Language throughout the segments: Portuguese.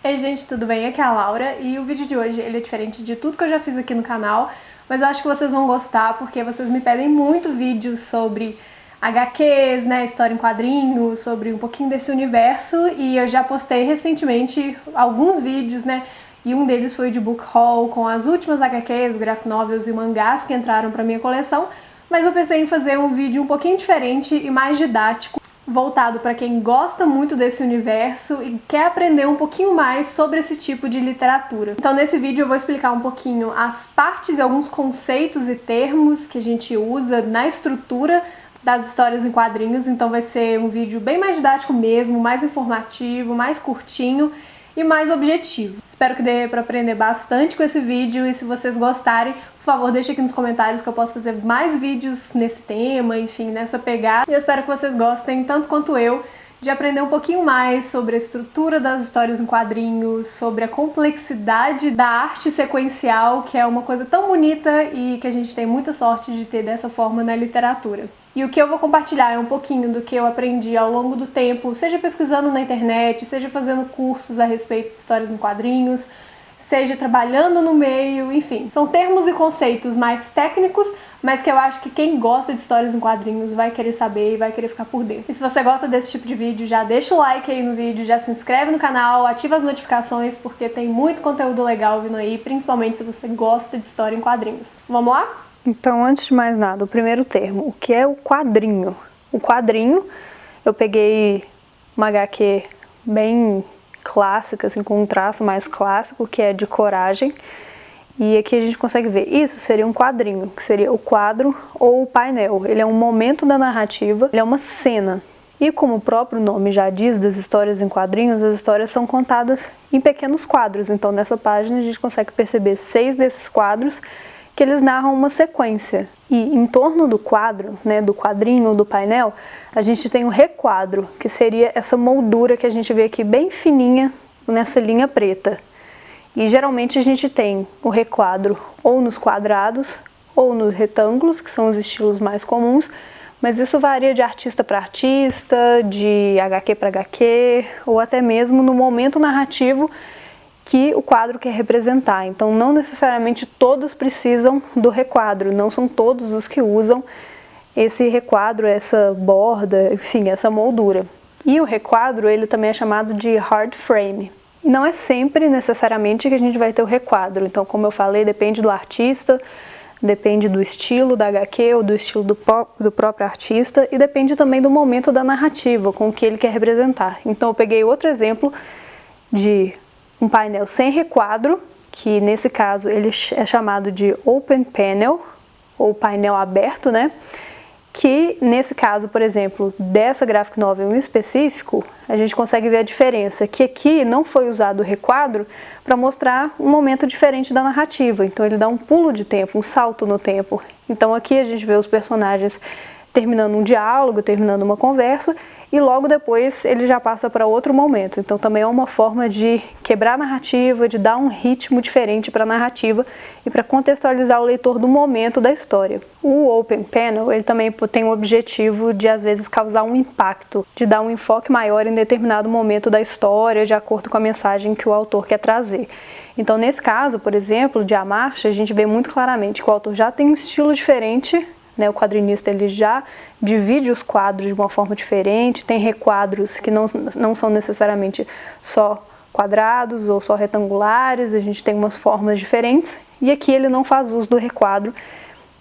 Ei gente, tudo bem? Aqui é a Laura e o vídeo de hoje ele é diferente de tudo que eu já fiz aqui no canal, mas eu acho que vocês vão gostar porque vocês me pedem muito vídeos sobre HQs, né, história em quadrinhos, sobre um pouquinho desse universo, e eu já postei recentemente alguns vídeos, né, e um deles foi de book haul com as últimas HQs, graphic novels e mangás que entraram para minha coleção, mas eu pensei em fazer um vídeo um pouquinho diferente e mais didático, voltado para quem gosta muito desse universo e quer aprender um pouquinho mais sobre esse tipo de literatura. Então nesse vídeo eu vou explicar um pouquinho as partes e alguns conceitos e termos que a gente usa na estrutura das histórias em quadrinhos, então vai ser um vídeo bem mais didático mesmo, mais informativo, mais curtinho e mais objetivo. Espero que dê para aprender bastante com esse vídeo e se vocês gostarem, por favor, deixe aqui nos comentários que eu posso fazer mais vídeos nesse tema, enfim, nessa pegada. E eu espero que vocês gostem, tanto quanto eu, de aprender um pouquinho mais sobre a estrutura das histórias em quadrinhos, sobre a complexidade da arte sequencial, que é uma coisa tão bonita e que a gente tem muita sorte de ter dessa forma na literatura. E o que eu vou compartilhar é um pouquinho do que eu aprendi ao longo do tempo, seja pesquisando na internet, seja fazendo cursos a respeito de histórias em quadrinhos, seja trabalhando no meio, enfim. São termos e conceitos mais técnicos, mas que eu acho que quem gosta de histórias em quadrinhos vai querer saber e vai querer ficar por dentro. E se você gosta desse tipo de vídeo, já deixa o like aí no vídeo, já se inscreve no canal, ativa as notificações, porque tem muito conteúdo legal vindo aí, principalmente se você gosta de história em quadrinhos. Vamos lá? Então, antes de mais nada, o primeiro termo, o que é o quadrinho? O quadrinho, eu peguei uma HQ bem clássica, assim, com um traço mais clássico, que é de Coragem, e aqui a gente consegue ver, isso seria um quadrinho, que seria o quadro ou o painel. Ele é um momento da narrativa, ele é uma cena. E como o próprio nome já diz das histórias em quadrinhos, as histórias são contadas em pequenos quadros. Então, nessa página a gente consegue perceber 6 desses quadros que eles narram uma sequência. E em torno do quadro, né, do quadrinho ou do painel, a gente tem o requadro, que seria essa moldura que a gente vê aqui bem fininha nessa linha preta. E geralmente a gente tem o requadro ou nos quadrados ou nos retângulos, que são os estilos mais comuns, mas isso varia de artista para artista, de HQ para HQ, ou até mesmo no momento narrativo que o quadro quer representar. Então não necessariamente todos precisam do requadro, não são todos os que usam esse requadro, essa borda, enfim, essa moldura. E o requadro, ele também é chamado de hard frame. E não é sempre necessariamente que a gente vai ter o requadro. Então, como eu falei, depende do artista, depende do estilo da HQ ou do estilo do próprio artista e depende também do momento da narrativa, com o que ele quer representar. Então eu peguei outro exemplo de um painel sem requadro, que nesse caso ele é chamado de open panel, ou painel aberto, né? Que nesse caso, por exemplo, dessa graphic novel em específico, a gente consegue ver a diferença, que aqui não foi usado o requadro para mostrar um momento diferente da narrativa, então ele dá um pulo de tempo, um salto no tempo. Então aqui a gente vê os personagens terminando um diálogo, terminando uma conversa, e logo depois ele já passa para outro momento. Então também é uma forma de quebrar a narrativa, de dar um ritmo diferente para a narrativa e para contextualizar o leitor do momento da história. O Open Panel, ele também tem o objetivo de às vezes causar um impacto, de dar um enfoque maior em determinado momento da história, de acordo com a mensagem que o autor quer trazer. Então nesse caso, por exemplo, de A Marcha, a gente vê muito claramente que o autor já tem um estilo diferente, né, o quadrinista ele já divide os quadros de uma forma diferente, tem requadros que não são necessariamente só quadrados ou só retangulares, a gente tem umas formas diferentes, e aqui ele não faz uso do requadro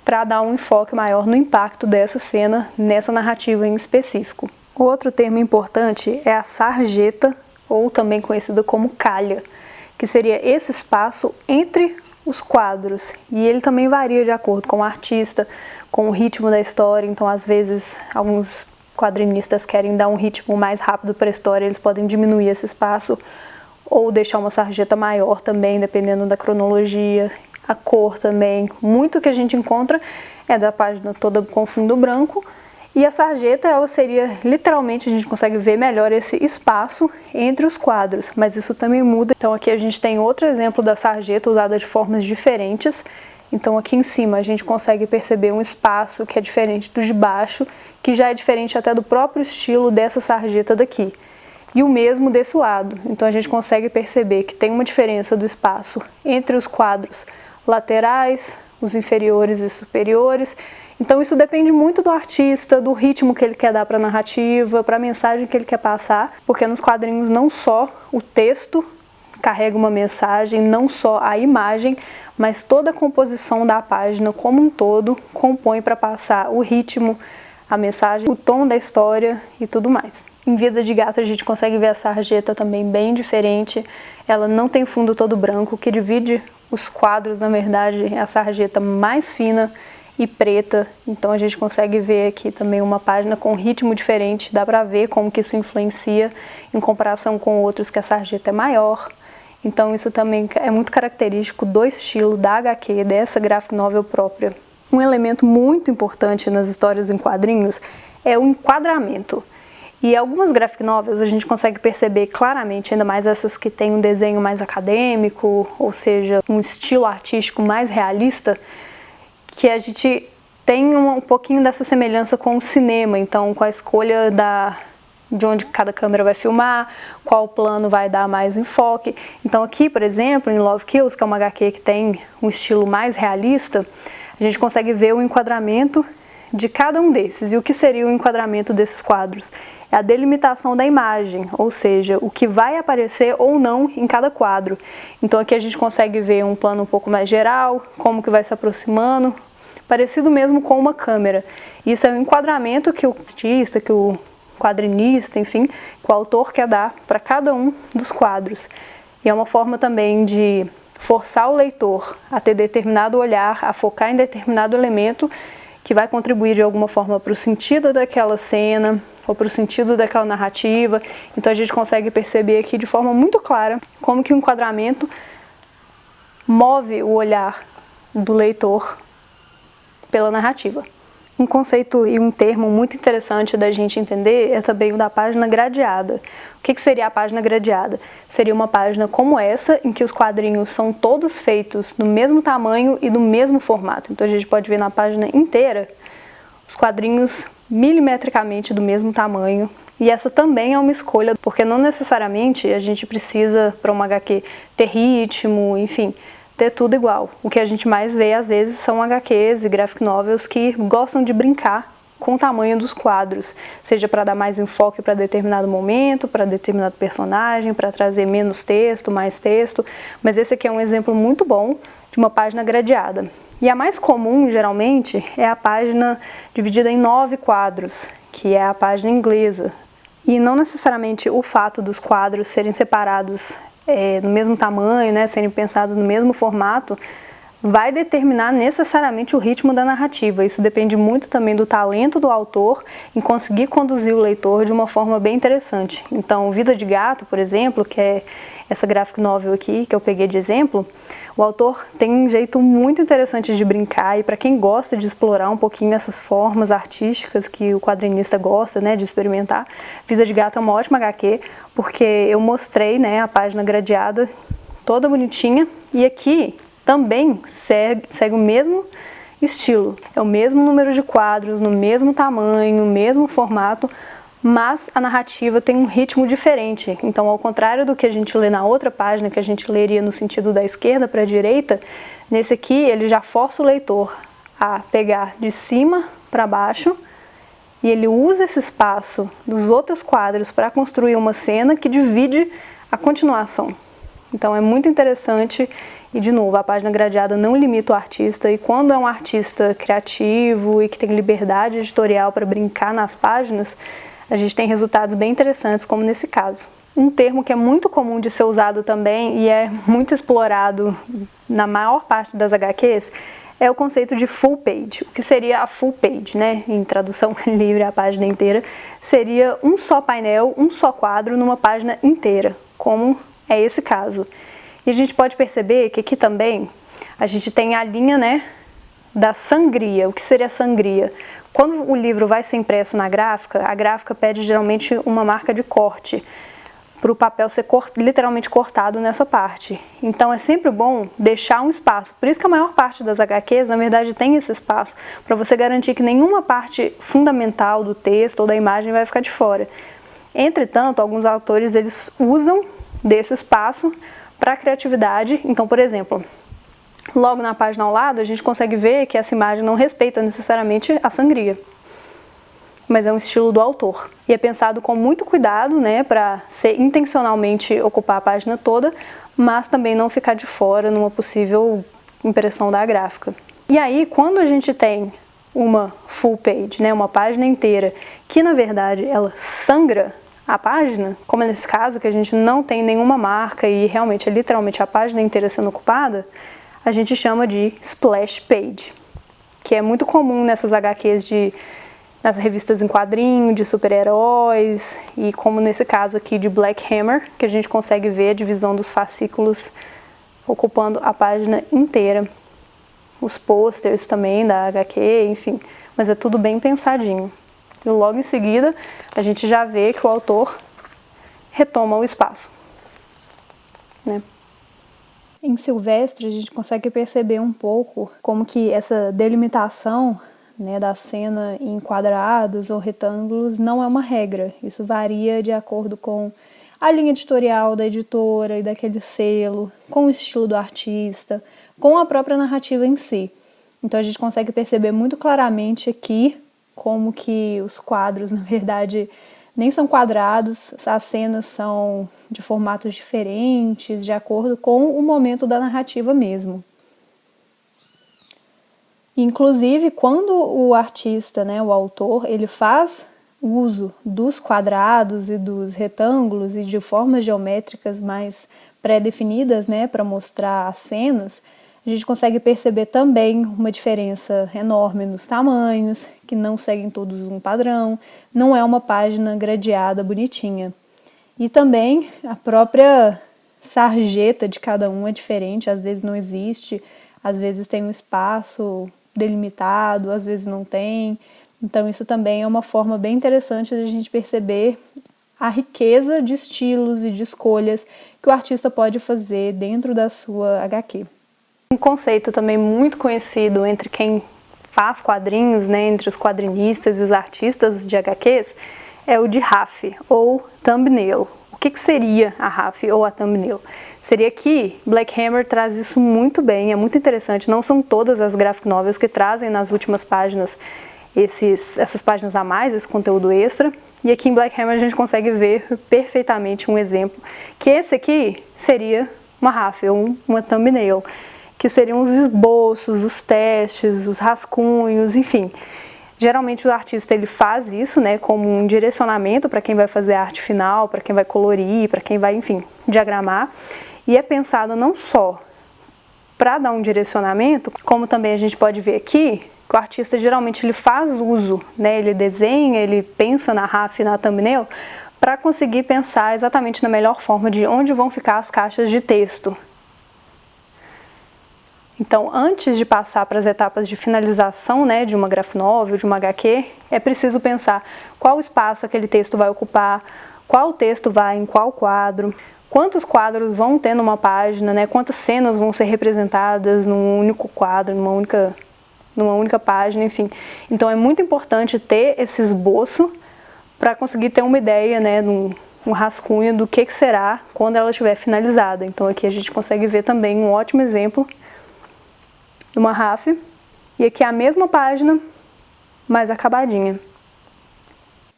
para dar um enfoque maior no impacto dessa cena, nessa narrativa em específico. O outro termo importante é a sarjeta, ou também conhecida como calha, que seria esse espaço entre os quadros, e ele também varia de acordo com o artista, com o ritmo da história. Então às vezes alguns quadrinistas querem dar um ritmo mais rápido para a história, eles podem diminuir esse espaço ou deixar uma sarjeta maior também, dependendo da cronologia, a cor também. Muito que a gente encontra é da página toda com fundo branco, e a sarjeta, ela seria, literalmente, a gente consegue ver melhor esse espaço entre os quadros, mas isso também muda. Então aqui a gente tem outro exemplo da sarjeta usada de formas diferentes. Então aqui em cima a gente consegue perceber um espaço que é diferente do de baixo, que já é diferente até do próprio estilo dessa sarjeta daqui. E o mesmo desse lado. Então a gente consegue perceber que tem uma diferença do espaço entre os quadros laterais, os inferiores e superiores. Então isso depende muito do artista, do ritmo que ele quer dar para a narrativa, para a mensagem que ele quer passar, porque nos quadrinhos não só o texto carrega uma mensagem, não só a imagem, mas toda a composição da página como um todo compõe para passar o ritmo, a mensagem, o tom da história e tudo mais. Em Vida de Gato a gente consegue ver a sarjeta também bem diferente, ela não tem fundo todo branco, o que divide os quadros, na verdade, é a sarjeta mais fina e preta, então a gente consegue ver aqui também uma página com um ritmo diferente, dá pra ver como que isso influencia em comparação com outros que a sarjeta é maior. Então isso também é muito característico do estilo da HQ, dessa graphic novel própria. Um elemento muito importante nas histórias em quadrinhos é o enquadramento. E algumas graphic novels a gente consegue perceber claramente, ainda mais essas que têm um desenho mais acadêmico, ou seja, um estilo artístico mais realista, que a gente tem um pouquinho dessa semelhança com o cinema, então com a escolha de onde cada câmera vai filmar, qual plano vai dar mais enfoque. Então aqui, por exemplo, em Love Kills, que é uma HQ que tem um estilo mais realista, a gente consegue ver o enquadramento de cada um desses. E o que seria o enquadramento desses quadros? É a delimitação da imagem, ou seja, o que vai aparecer ou não em cada quadro. Então aqui a gente consegue ver um plano um pouco mais geral, como que vai se aproximando, parecido mesmo com uma câmera. Isso é um enquadramento que o artista, que o quadrinista, enfim, que o autor quer dar para cada um dos quadros. E é uma forma também de forçar o leitor a ter determinado olhar, a focar em determinado elemento que vai contribuir de alguma forma para o sentido daquela cena ou para o sentido daquela narrativa. Então a gente consegue perceber aqui de forma muito clara como que o enquadramento move o olhar do leitor pela narrativa. Um conceito e um termo muito interessante da gente entender é também o da página gradeada. O que seria a página gradeada? Seria uma página como essa, em que os quadrinhos são todos feitos do mesmo tamanho e do mesmo formato. Então a gente pode ver na página inteira os quadrinhos milimetricamente do mesmo tamanho. E essa também é uma escolha, porque não necessariamente a gente precisa, para uma HQ, ter ritmo, enfim, ter tudo igual. O que a gente mais vê, às vezes, são HQs e graphic novels que gostam de brincar com o tamanho dos quadros, seja para dar mais enfoque para determinado momento, para determinado personagem, para trazer menos texto, mais texto, mas esse aqui é um exemplo muito bom de uma página gradeada. E a mais comum, geralmente, é a página dividida em 9 quadros, que é a página inglesa. E não necessariamente o fato dos quadros serem separados no mesmo tamanho, né, serem pensados no mesmo formato, vai determinar necessariamente o ritmo da narrativa. Isso depende muito também do talento do autor em conseguir conduzir o leitor de uma forma bem interessante. Então, Vida de Gato, por exemplo, que é essa graphic novel aqui que eu peguei de exemplo, o autor tem um jeito muito interessante de brincar, e para quem gosta de explorar um pouquinho essas formas artísticas que o quadrinista gosta, né, de experimentar, Vida de Gato é uma ótima HQ, porque eu mostrei, né, a página gradeada toda bonitinha, e aqui também segue o mesmo estilo, é o mesmo número de quadros, no mesmo tamanho, mesmo formato, mas a narrativa tem um ritmo diferente. Então, ao contrário do que a gente lê na outra página, que a gente leria no sentido da esquerda para a direita, nesse aqui ele já força o leitor a pegar de cima para baixo, e ele usa esse espaço dos outros quadros para construir uma cena que divide a continuação. Então é muito interessante, e de novo, a página gradeada não limita o artista, e quando é um artista criativo e que tem liberdade editorial para brincar nas páginas, a gente tem resultados bem interessantes, como nesse caso. Um termo que é muito comum de ser usado também e é muito explorado na maior parte das HQs é o conceito de full page. O que seria a full page, né? Em tradução livre, a página inteira, seria um só painel, um só quadro numa página inteira, como é esse caso. E a gente pode perceber que aqui também a gente tem a linha, né, da sangria. O que seria sangria? Quando o livro vai ser impresso na gráfica, a gráfica pede geralmente uma marca de corte, para o papel ser literalmente cortado nessa parte. Então é sempre bom deixar um espaço. Por isso que a maior parte das HQs, na verdade, tem esse espaço, para você garantir que nenhuma parte fundamental do texto ou da imagem vai ficar de fora. Entretanto, alguns autores eles usam desse espaço para a criatividade. Então, por exemplo, logo na página ao lado, a gente consegue ver que essa imagem não respeita necessariamente a sangria, mas é um estilo do autor. E é pensado com muito cuidado, né, para ser intencionalmente ocupar a página toda, mas também não ficar de fora numa possível impressão da gráfica. E aí, quando a gente tem uma full page, né, uma página inteira, que na verdade ela sangra a página, como é nesse caso, que a gente não tem nenhuma marca e realmente é literalmente a página inteira sendo ocupada, a gente chama de splash page, que é muito comum nessas HQs nas revistas em quadrinho, de super-heróis, e como nesse caso aqui de Black Hammer, que a gente consegue ver a divisão dos fascículos ocupando a página inteira. Os posters também da HQ, enfim, mas é tudo bem pensadinho. E logo em seguida, a gente já vê que o autor retoma o espaço, né? Em Silvestre, a gente consegue perceber um pouco como que essa delimitação, né, da cena em quadrados ou retângulos não é uma regra. Isso varia de acordo com a linha editorial da editora e daquele selo, com o estilo do artista, com a própria narrativa em si. Então a gente consegue perceber muito claramente aqui como que os quadros, na verdade, nem são quadrados, as cenas são de formatos diferentes, de acordo com o momento da narrativa mesmo. Inclusive, quando o artista, né, o autor, ele faz uso dos quadrados e dos retângulos e de formas geométricas mais pré-definidas, né, para mostrar as cenas, a gente consegue perceber também uma diferença enorme nos tamanhos, que não seguem todos um padrão, não é uma página gradeada bonitinha. E também a própria sarjeta de cada um é diferente, às vezes não existe, às vezes tem um espaço delimitado, às vezes não tem. Então isso também é uma forma bem interessante de a gente perceber a riqueza de estilos e de escolhas que o artista pode fazer dentro da sua HQ. Um conceito também muito conhecido entre quem faz quadrinhos, né, entre os quadrinistas e os artistas de HQs, é o de RAF, ou thumbnail. O que seria a RAF ou a thumbnail? Seria que Black Hammer traz isso muito bem, é muito interessante. Não são todas as graphic novels que trazem nas últimas páginas essas páginas a mais, esse conteúdo extra. E aqui em Black Hammer a gente consegue ver perfeitamente um exemplo, que esse aqui seria uma RAF ou uma thumbnail, que seriam os esboços, os testes, os rascunhos, enfim. Geralmente o artista ele faz isso, né, como um direcionamento para quem vai fazer a arte final, para quem vai colorir, para quem vai, enfim, diagramar. E é pensado não só para dar um direcionamento, como também a gente pode ver aqui, que o artista geralmente ele faz uso, né, ele desenha, ele pensa na RAF e na thumbnail, para conseguir pensar exatamente na melhor forma de onde vão ficar as caixas de texto. Então, antes de passar para as etapas de finalização, né, de uma graphic novel, de uma HQ, é preciso pensar qual espaço aquele texto vai ocupar, qual texto vai em qual quadro, quantos quadros vão ter numa página, né, quantas cenas vão ser representadas num único quadro, numa única página, enfim. Então, é muito importante ter esse esboço para conseguir ter uma ideia, né, um rascunho do que será quando ela estiver finalizada. Então, aqui a gente consegue ver também um ótimo exemplo de uma RAF, e aqui é a mesma página, mais acabadinha.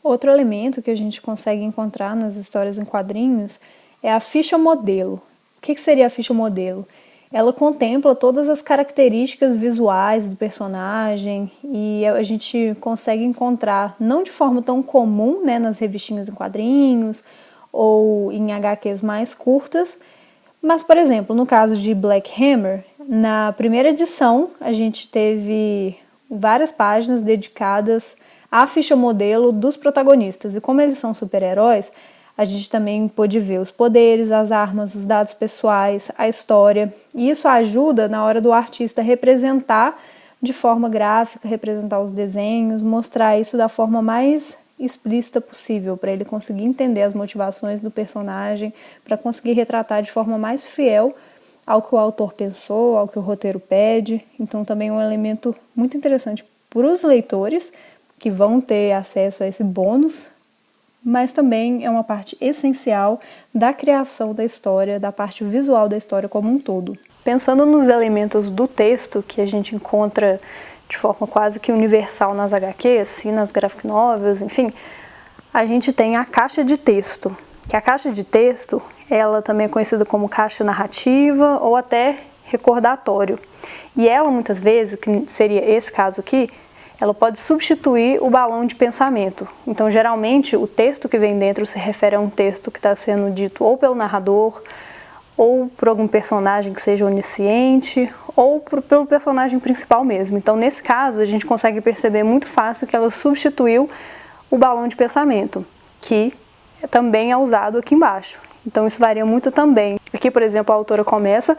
Outro elemento que a gente consegue encontrar nas histórias em quadrinhos é a ficha modelo. O que seria a ficha modelo? Ela contempla todas as características visuais do personagem e a gente consegue encontrar, não de forma tão comum, né, nas revistinhas em quadrinhos ou em HQs mais curtas, mas, por exemplo, no caso de Black Hammer, na primeira edição, a gente teve várias páginas dedicadas à ficha modelo dos protagonistas. E como eles são super-heróis, a gente também pôde ver os poderes, as armas, os dados pessoais, a história. E isso ajuda na hora do artista representar de forma gráfica, representar os desenhos, mostrar isso da forma mais explícita possível, para ele conseguir entender as motivações do personagem, para conseguir retratar de forma mais fiel ao que o autor pensou, ao que o roteiro pede. Então também é um elemento muito interessante para os leitores que vão ter acesso a esse bônus mas também é uma parte essencial da criação da história, da parte visual da história como um todo. Pensando nos elementos do texto que a gente encontra de forma quase que universal nas HQs, nas graphic novels, enfim, a gente tem a caixa de texto, que a caixa de texto, ela também é conhecida como caixa narrativa ou até recordatório. E ela, muitas vezes, que seria esse caso aqui, ela pode substituir o balão de pensamento. Então, geralmente, o texto que vem dentro se refere a um texto que está sendo dito ou pelo narrador, ou por algum personagem que seja onisciente, ou pelo personagem principal mesmo. Então, nesse caso, a gente consegue perceber muito fácil que ela substituiu o balão de pensamento, que também é usado aqui embaixo. Então, isso varia muito também. Aqui, por exemplo, a autora começa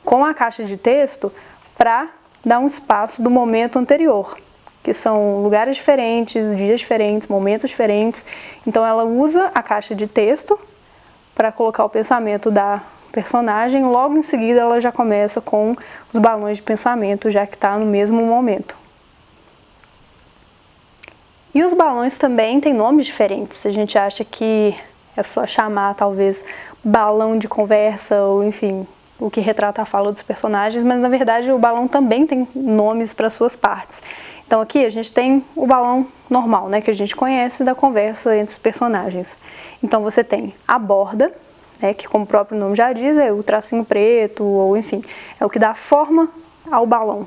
com a caixa de texto para dar um espaço do momento anterior, que são lugares diferentes, dias diferentes, momentos diferentes. Então, ela usa a caixa de texto para colocar o pensamento da personagem, logo em seguida ela já começa com os balões de pensamento, já que está no mesmo momento. E os balões também têm nomes diferentes. A gente acha que é só chamar, talvez, balão de conversa, ou enfim, o que retrata a fala dos personagens, mas na verdade o balão também tem nomes para suas partes. Então aqui a gente tem o balão normal, né, que a gente conhece da conversa entre os personagens. Então você tem a borda, que como o próprio nome já diz, é o tracinho preto, ou enfim, é o que dá forma ao balão.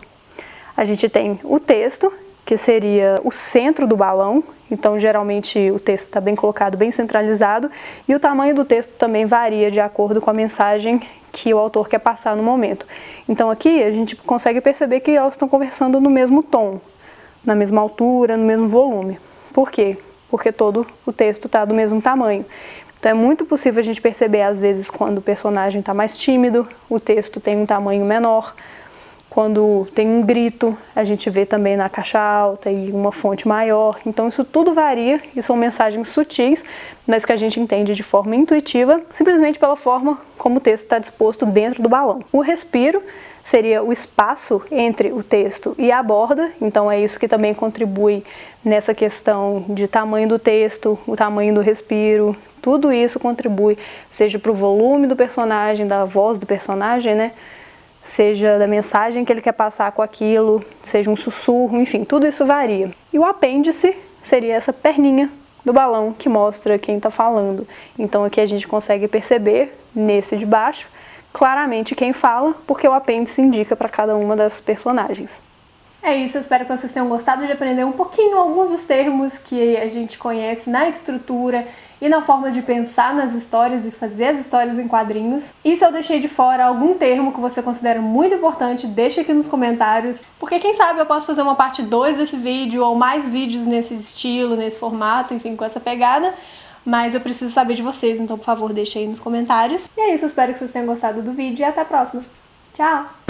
A gente tem o texto, que seria o centro do balão, então geralmente o texto está bem colocado, bem centralizado, e o tamanho do texto também varia de acordo com a mensagem que o autor quer passar no momento. Então aqui a gente consegue perceber que elas estão conversando no mesmo tom, na mesma altura, no mesmo volume. Por quê? Porque todo o texto está do mesmo tamanho. Então é muito possível a gente perceber, às vezes, quando o personagem está mais tímido, o texto tem um tamanho menor. Quando tem um grito, a gente vê também na caixa alta e uma fonte maior. Então isso tudo varia e são mensagens sutis, mas que a gente entende de forma intuitiva, simplesmente pela forma como o texto está disposto dentro do balão. O respiro seria o espaço entre o texto e a borda, então é isso que também contribui nessa questão de tamanho do texto, o tamanho do respiro. Tudo isso contribui, seja para o volume do personagem, da voz do personagem, né? Seja da mensagem que ele quer passar com aquilo, seja um sussurro, enfim, tudo isso varia. E o apêndice seria essa perninha do balão que mostra quem está falando. Então aqui a gente consegue perceber, nesse de baixo, claramente quem fala, porque o apêndice indica para cada uma das personagens. É isso, eu espero que vocês tenham gostado de aprender um pouquinho alguns dos termos que a gente conhece na estrutura e na forma de pensar nas histórias e fazer as histórias em quadrinhos. E se eu deixei de fora algum termo que você considera muito importante, deixa aqui nos comentários, porque quem sabe eu posso fazer uma parte 2 desse vídeo ou mais vídeos nesse estilo, nesse formato, enfim, com essa pegada. Mas eu preciso saber de vocês, então por favor deixa aí nos comentários. E é isso, eu espero que vocês tenham gostado do vídeo e até a próxima. Tchau!